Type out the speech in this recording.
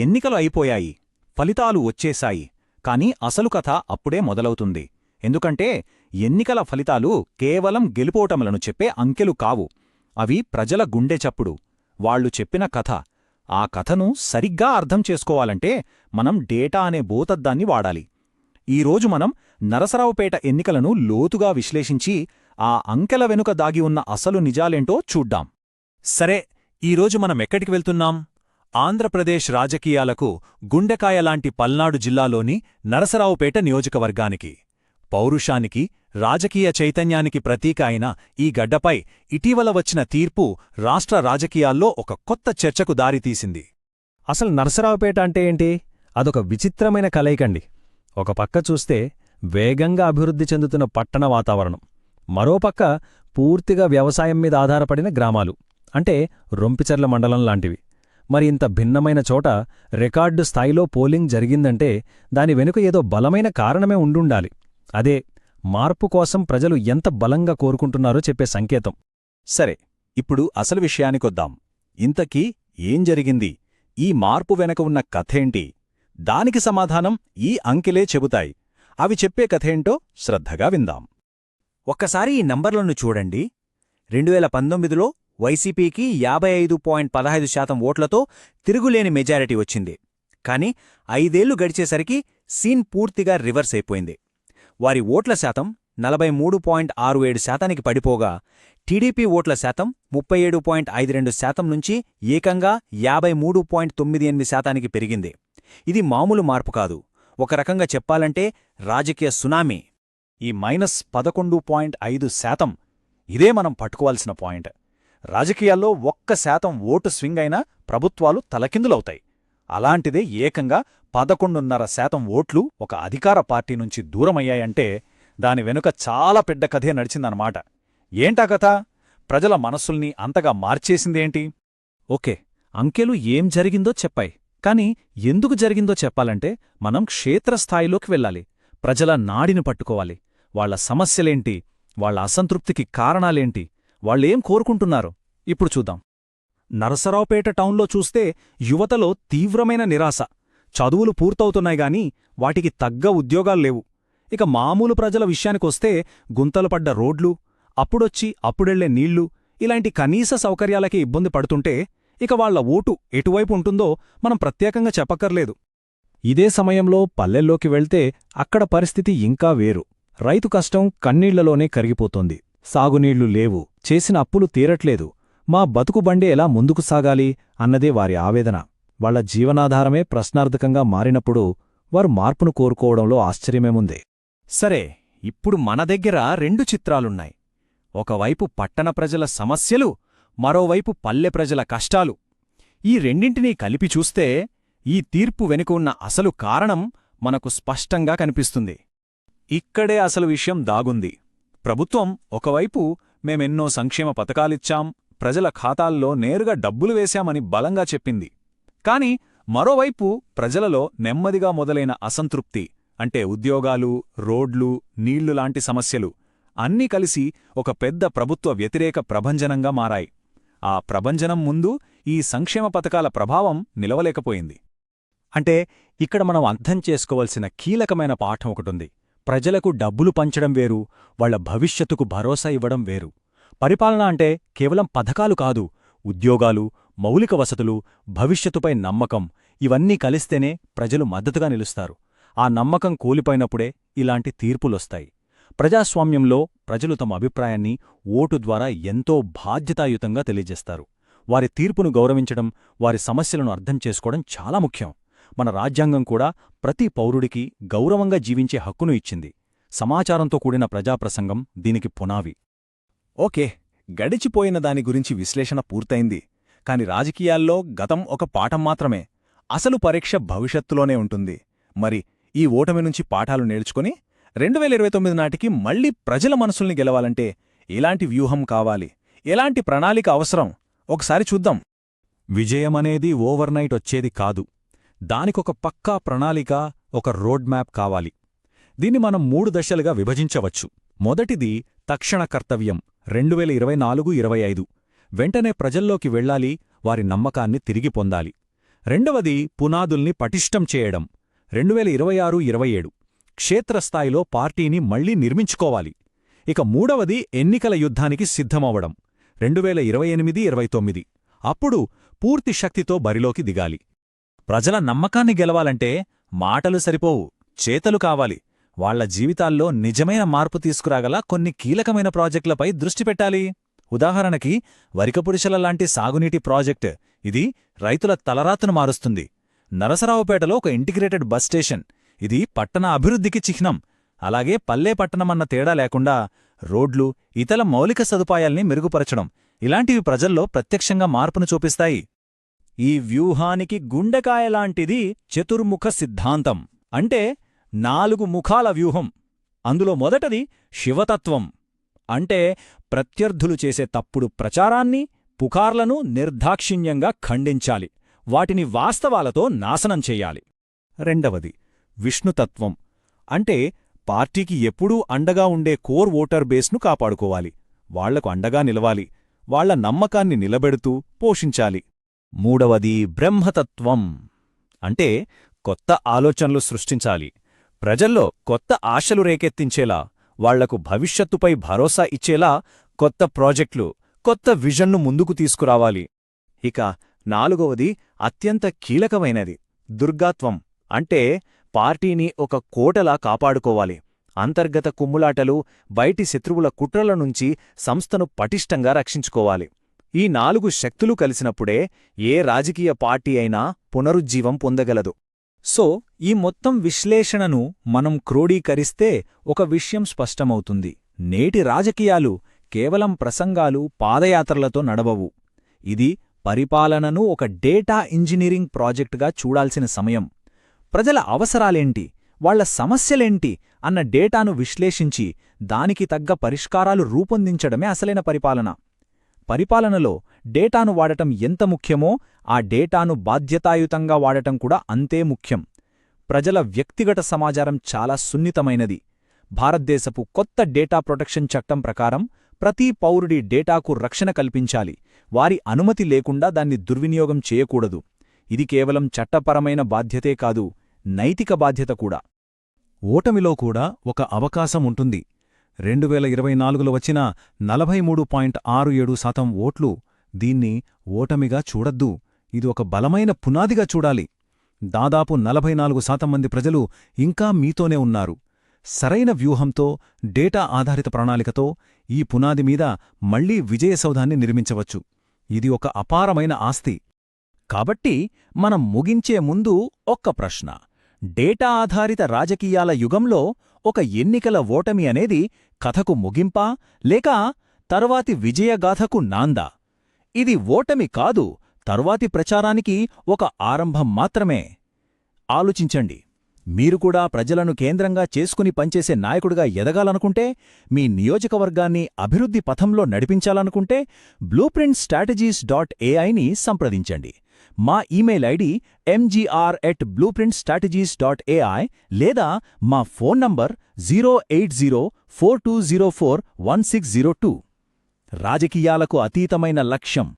ఎన్నికలు అయిపోయాయి, ఫలితాలు వచ్చేశాయి. కాని అసలు కథ అప్పుడే మొదలవుతుంది. ఎందుకంటే ఎన్నికల ఫలితాలు కేవలం గెలుపోటములను చెప్పే అంకెలు కావు. అవి ప్రజల గుండె చప్పుడు, వాళ్లు చెప్పిన కథ. ఆ కథను సరిగ్గా అర్థం చేసుకోవాలంటే మనం డేటా అనే బోతద్దాన్ని వాడాలి. ఈరోజు మనం నరసరావుపేట ఎన్నికలను లోతుగా విశ్లేషించి ఆ అంకెల వెనుక దాగి ఉన్న అసలు నిజాలేంటో చూడ్డాం. సరే, ఈరోజు మనమెక్కడికి వెళ్తున్నాం? ఆంధ్రప్రదేశ్ రాజకీయాలకు గుండెకాయలాంటి పల్నాడు జిల్లాలోని నరసరావుపేట నియోజకవర్గానికి. పౌరుషానికి, రాజకీయ చైతన్యానికి ప్రతీక అయిన ఈ గడ్డపై ఇటీవల వచ్చిన తీర్పు రాష్ట్ర రాజకీయాల్లో ఒక కొత్త చర్చకు దారితీసింది. అసలు నరసరావుపేట అంటే ఏంటి? అదొక విచిత్రమైన కలయికండి. ఒక పక్క చూస్తే వేగంగా అభివృద్ధి చెందుతున్న పట్టణ వాతావరణం, మరోపక్క పూర్తిగా వ్యవసాయం మీద ఆధారపడిన గ్రామాలు, అంటే రొంపిచెర్ల మండలం లాంటివి. మరి ఇంత భిన్నమైన చోట రికార్డు స్థాయిలో పోలింగ్ జరిగిందంటే దాని వెనుక ఏదో బలమైన కారణమే ఉండుండాలి. అదే మార్పు కోసం ప్రజలు ఎంత బలంగా కోరుకుంటున్నారో చెప్పే సంకేతం. సరే, ఇప్పుడు అసలు విషయానికొద్దాం. ఇంతకీ ఏం జరిగింది? ఈ మార్పు వెనక ఉన్న కథేంటి? దానికి సమాధానం ఈ అంకెలే చెబుతాయి. అవి చెప్పే కథేంటో శ్రద్ధగా విందాం. ఒక్కసారి ఈ నంబర్లను చూడండి. 2019లో వైసీపీకి 55.15% ఓట్లతో తిరుగులేని మెజారిటీ వచ్చింది. కాని 5 ఏళ్లు గడిచేసరికి సీన్ పూర్తిగా రివర్స్ అయిపోయింది. వారి ఓట్ల శాతం 43.67% పడిపోగా, టీడీపీ ఓట్ల శాతం 37.52% నుంచి ఏకంగా 53.98% పెరిగింది. ఇది మామూలు మార్పు కాదు. ఒక రకంగా చెప్పాలంటే రాజకీయ సునామీ. ఈ -11.5%, ఇదే మనం పట్టుకోవాల్సిన పాయింట్. రాజకీయాల్లో 1% ఓటు స్వింగ్ అయినా ప్రభుత్వాలు తలకిందులవుతాయి. అలాంటిదే ఏకంగా 11.5% ఓట్లు ఒక అధికార పార్టీ నుంచి దూరమయ్యాయంటే దాని వెనుక చాలా పెద్ద కథే నడిచిందన్నమాట. ఏంటా కథ? ప్రజల మనస్సుల్ని అంతగా మార్చేసిందేంటి? ఓకే, అంకెలు ఏం జరిగిందో చెప్పాయి. కాని ఎందుకు జరిగిందో చెప్పాలంటే మనం క్షేత్రస్థాయిలోకి వెళ్ళాలి. ప్రజల నాడిని పట్టుకోవాలి. వాళ్ల సమస్యలేంటి, వాళ్ల అసంతృప్తికి కారణాలేంటి, వాళ్ళేం కోరుకుంటున్నారు ఇప్పుడు చూద్దాం. నరసరావుపేట టౌన్లో చూస్తే యువతలో తీవ్రమైన నిరాశ. చదువులు పూర్తవుతున్నాయిగాని వాటికి తగ్గ ఉద్యోగాల్లేవు. ఇక మామూలు ప్రజల విషయానికొస్తే గుంతలు పడ్డ రోడ్లు, అప్పుడొచ్చి అప్పుడెళ్లే నీళ్లు, ఇలాంటి కనీస సౌకర్యాలకే ఇబ్బంది పడుతుంటే ఇక వాళ్ల ఓటు ఎటువైపు ఉంటుందో మనం ప్రత్యేకంగా చెప్పక్కర్లేదు. ఇదే సమయంలో పల్లెల్లోకి వెళ్తే అక్కడ పరిస్థితి ఇంకా వేరు. రైతు కష్టం కన్నీళ్లలోనే కరిగిపోతోంది. సాగునీళ్లు లేవు, చేసిన అప్పులు తీరట్లేదు. మా బతుకుబండే ఎలా ముందుకు సాగాలి అన్నదే వారి ఆవేదన. వాళ్ల జీవనాధారమే ప్రశ్నార్థకంగా మారినప్పుడు వారు మార్పును కోరుకోవడంలో ఆశ్చర్యమేముంది? సరే, ఇప్పుడు మన దగ్గర 2 చిత్రాలున్నాయి. ఒకవైపు పట్టణ ప్రజల సమస్యలు, మరోవైపు పల్లె ప్రజల కష్టాలు. ఈ రెండింటినీ కలిపి చూస్తే ఈ తీర్పు వెనుక ఉన్న అసలు కారణం మనకు స్పష్టంగా కనిపిస్తుంది. ఇక్కడే అసలు విషయం దాగుంది. ప్రభుత్వం ఒకవైపు మేమెన్నో సంక్షేమ పథకాలిచ్చాం, ప్రజల ఖాతాల్లో నేరుగా డబ్బులు వేశామని బలంగా చెప్పింది. కాని మరోవైపు ప్రజలలో నెమ్మదిగా మొదలైన అసంతృప్తి, అంటే ఉద్యోగాలు, రోడ్లు, నీళ్లు లాంటి సమస్యలు అన్నీ కలిసి ఒక పెద్ద ప్రభుత్వ వ్యతిరేక ప్రభంజనంగా మారాయి. ఆ ప్రభంజనం ముందు ఈ సంక్షేమ పథకాల ప్రభావం నిలవలేకపోయింది. అంటే ఇక్కడ మనం అర్థం చేసుకోవలసిన కీలకమైన పాఠం ఒకటుంది. ప్రజలకు డబ్బులు పంచడం వేరు, వాళ్ల భవిష్యత్తుకు భరోసా ఇవ్వడం వేరు. పరిపాలన అంటే కేవలం పథకాలు కాదు, ఉద్యోగాలు, మౌలిక వసతులు, భవిష్యత్తుపై నమ్మకం, ఇవన్నీ కలిస్తేనే ప్రజలు మద్దతుగా నిలుస్తారు. ఆ నమ్మకం కూలిపోయినప్పుడే ఇలాంటి తీర్పులొస్తాయి. ప్రజాస్వామ్యంలో ప్రజలు తమ అభిప్రాయాన్ని ఓటు ద్వారా ఎంతో బాధ్యతాయుతంగా తెలియజేస్తారు. వారి తీర్పును గౌరవించడం, వారి సమస్యలను అర్థం చేసుకోవడం చాలా ముఖ్యం. మన రాజ్యాంగం కూడా ప్రతి పౌరుడికి గౌరవంగా జీవించే హక్కును ఇచ్చింది. సమాచారంతో కూడిన ప్రజాప్రసంగం దీనికి పునావి. ఓకే, గడిచిపోయిన దాని గురించి విశ్లేషణ పూర్తయింది. కాని రాజకీయాల్లో గతం ఒక పాఠం మాత్రమే. అసలు పరీక్ష భవిష్యత్తులోనే ఉంటుంది. మరి ఈ ఓటమి నుంచి పాఠాలు నేర్చుకుని 2029 నాటికి మళ్లీ ప్రజల మనసుల్ని గెలవాలంటే ఎలాంటి వ్యూహం కావాలి, ఎలాంటి ప్రణాళిక అవసరం ఒకసారి చూద్దాం. విజయమనేది ఓవర్నైట్ వచ్చేది కాదు. దానికొక పక్కా ప్రణాళిక, ఒక రోడ్ మ్యాప్ కావాలి. దీన్ని మనం 3 దశలుగా విభజించవచ్చు. మొదటిది తక్షణ కర్తవ్యం 2024-25. వెంటనే ప్రజల్లోకి వెళ్లాలి, వారి నమ్మకాన్ని తిరిగి పొందాలి. రెండవది పునాదుల్ని పటిష్టం చేయడం. 2026-27 క్షేత్రస్థాయిలో పార్టీని మళ్లీ నిర్మించుకోవాలి. ఇక మూడవది ఎన్నికల యుద్ధానికి సిద్ధమవ్వడం. 2028-29 అప్పుడు పూర్తి శక్తితో బరిలోకి దిగాలి. ప్రజల నమ్మకాన్ని గెలవాలంటే మాటలు సరిపోవు, చేతలు కావాలి. వాళ్ల జీవితాల్లో నిజమైన మార్పు తీసుకురాగల కొన్ని కీలకమైన ప్రాజెక్టులపై దృష్టి పెట్టాలి. ఉదాహరణకి వరికపుడిశల లాంటి సాగునీటి ప్రాజెక్ట్. ఇది రైతుల తలరాతను మారుస్తుంది. నరసరావుపేటలో ఒక ఇంటిగ్రేటెడ్ బస్ స్టేషన్. ఇది పట్టణ అభివృద్ధికి చిహ్నం. అలాగే పల్లె పట్టణమన్న తేడా లేకుండా రోడ్లు, ఇతర మౌలిక సదుపాయాల్ని మెరుగుపరచడం. ఇలాంటివి ప్రజల్లో ప్రత్యక్షంగా మార్పును చూపిస్తాయి. ఈ వ్యూహానికి గుండెకాయలాంటిది చతుర్ముఖ సిద్ధాంతం. అంటే 4 ముఖాల వ్యూహం. అందులో మొదటది శివతత్వం. అంటే ప్రత్యర్థులు చేసే తప్పుడు ప్రచారాన్ని, పుకార్లను నిర్దాక్షిణ్యంగా ఖండించాలి. వాటిని వాస్తవాలతో నాశనం చెయ్యాలి. రెండవది విష్ణుతత్వం. అంటే పార్టీకి ఎప్పుడూ అండగా ఉండే కోర్ ఓటర్ బేస్ను కాపాడుకోవాలి. వాళ్లకు అండగా నిలవాలి. వాళ్ల నమ్మకాన్ని నిలబెడుతూ పోషించాలి. మూడవది బ్రహ్మతత్వం. అంటే కొత్త ఆలోచనలు సృష్టించాలి. ప్రజల్లో కొత్త ఆశలు రేకెత్తించేలా, వాళ్లకు భవిష్యత్తుపై భరోసా ఇచ్చేలా కొత్త ప్రాజెక్టులు, కొత్త విజన్ను ముందుకు తీసుకురావాలి. ఇక నాలుగవది అత్యంత కీలకమైనది దుర్గాత్వం. అంటే పార్టీని ఒక కోటలా కాపాడుకోవాలి. అంతర్గత కుమ్ములాటలు, బయటి శత్రువుల కుట్రల నుంచి సంస్థను పటిష్టంగా రక్షించుకోవాలి. ఈ 4 శక్తులు కలిసినప్పుడే ఏ రాజకీయ పార్టీ అయినా పునరుజ్జీవం పొందగలదు. సో ఈ మొత్తం విశ్లేషణను మనం క్రోడీకరిస్తే ఒక విషయం స్పష్టమవుతుంది. నేటి రాజకీయాలు కేవలం ప్రసంగాలు, పాదయాత్రలతో నడవవు. ఇది పరిపాలనను ఒక డేటా ఇంజనీరింగ్ ప్రాజెక్టుగా చూడాల్సిన సమయం. ప్రజల అవసరాలేంటి, వాళ్ల సమస్యలేంటి అన్న డేటాను విశ్లేషించి దానికి తగ్గ పరిష్కారాలు రూపొందించడమే అసలైన పరిపాలన. పరిపాలనలో డేటాను వాడటం ఎంత ముఖ్యమో ఆ డేటాను బాధ్యతాయుతంగా వాడటం కూడా అంతే ముఖ్యం. ప్రజల వ్యక్తిగత సమాచారం చాలా సున్నితమైనది. భారతదేశపు కొత్త డేటా ప్రొటెక్షన్ చట్టం ప్రకారం ప్రతి పౌరుడి డేటాకు రక్షణ కల్పించాలి. వారి అనుమతి లేకుండా దాన్ని దుర్వినియోగం చేయకూడదు. ఇది కేవలం చట్టపరమైన బాధ్యతే కాదు, నైతిక బాధ్యత కూడా. ఓటమిలో కూడా ఒక అవకాశం ఉంటుంది. 2024లో వచ్చిన 43.67% ఓట్లు. దీన్ని ఓటమిగా చూడద్దు. ఇది ఒక బలమైన పునాదిగా చూడాలి. దాదాపు 44% మంది ప్రజలు ఇంకా మీతోనే ఉన్నారు. సరైన వ్యూహంతో, డేటా ఆధారిత ప్రణాళికతో ఈ పునాది మీద మళ్లీ విజయసౌధాన్ని నిర్మించవచ్చు. ఇది ఒక అపారమైన ఆస్తి. కాబట్టి మనం ముగించే ముందు ఒక్క ప్రశ్న: డేటా ఆధారిత రాజకీయాల యుగంలో ఒక ఎన్నికల ఓటమి అనేది కథకు ముగింపా, లేక తర్వాతి విజయగాథకు నాందా? ఇది ఓటమి కాదు, తర్వాతి ప్రచారానికి ఒక ఆరంభం మాత్రమే. ఆలోచించండి. మీరు కూడా ప్రజలను కేంద్రంగా చేసుకుని పనిచేసే నాయకుడిగా ఎదగాలనుకుంటే, మీ నియోజకవర్గాన్ని అభివృద్ధి పథంలో నడిపించాలనుకుంటే blueprintstrategies.ai ని సంప్రదించండి. మా ఇమెయిల్ ఐడి mgr@blueprintstrategies.ai లేదా మా ఫోన్ నంబర్ 08042041602. రాజకీయాలకు అతీతమైన లక్ష్యం